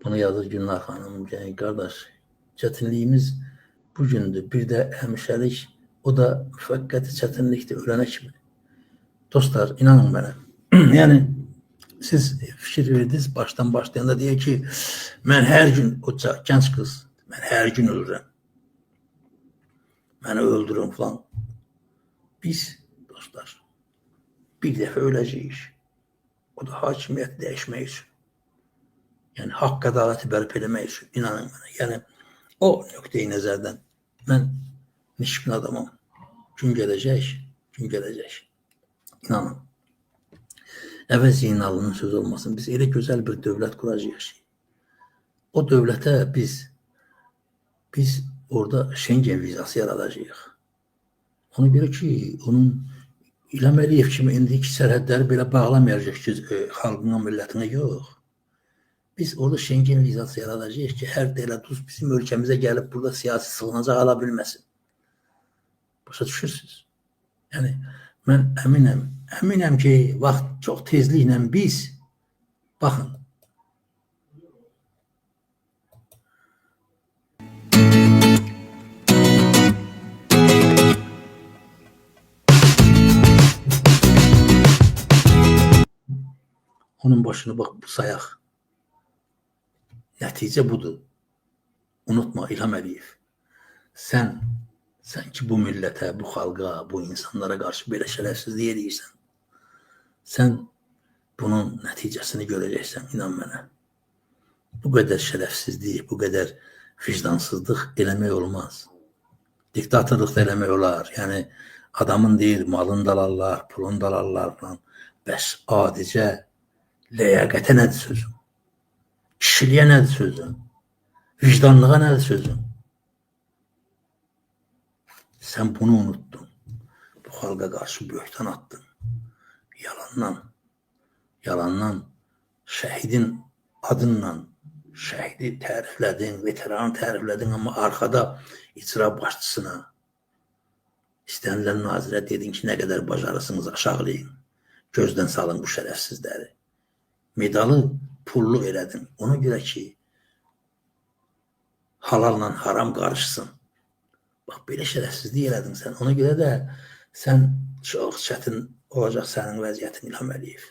Bunu yazır Gülnar xanım. Yani qardaş, çətinliyimiz bu gündür. Bir də həmişəlik, o da müvəqqəti çətinlikdir ölənə kimi. Dostlar, inanın mənə. Yəni siz fikir verdiniz, başdan başlayanda deyək ki, mən hər gün, o gənc qız, mən hər gün ölürəm. Məni öldürün falan. Biz, dostlar, bir dəfə öləcəyik. O da hakimiyyət dəyişmək üçün. Yəni, haqq ədaləti bərpa eləmək üçün, inanın mənə. Yəni, o nöqteyi nəzərdən mən nişkin adamam. Gün gələcək, gün gələcək. İnanın. Əvəz Zeynalının sözü olmasın. Biz elə gözəl bir dövlət quracağıq ki, o dövlətə biz orada Schengen vizası yaradacağıq. Ona görə ki, onun İlham Əliyev kimi indiki sərhədləri belə bağlamayacaq ki, xalqına, millətinə yox. Biz orada Schengen vizası yaradacağıq ki, hər dələduz bizim ölkəmizə gəlib burada siyasi sığınacaq ala bilməsin. Başa düşürsünüz? Yəni, mən əminəm ki, vaxt çox tezliklə biz, baxın, onun başını bax, bu sayaq. Nəticə budur. Unutma İlham Əliyev. Sən ki bu millətə, bu xalqa, bu insanlara qarşı belə şərəfsizlik edirsən. Sən bunun nəticəsini görəcəksən, inan mənə. Bu qədər şərəfsizlik, bu qədər vicdansızlıq eləmək olmaz. Diktatorluq da eləmək olar. Yəni, adamın deyir, malını dalarlar, pulunu dalarlar falan. Bəs adicə ləyaqətə nədir sözüm? Kişiliyə nədir sözüm? Vicdanlığa nədir sözüm? Sən bunu unuttun. Bu xalqa qarşı böhtan attın. Yalandan şəhidin adınla şəhidi təriflədin, veteranı təriflədin, amma arxada icra başçısına, istənilən nazirə dedin ki, nə qədər bacarırsınız aşağılayın. Gözdən salın bu şərəfsizləri. Medalı pullu elədin. Ona görə ki, halalla haram qarışsın. Bax, belə şərəfsizlik elədin sən. Ona görə də sən çox çətin olacaq sənin vəziyyətin İlham Əliyev.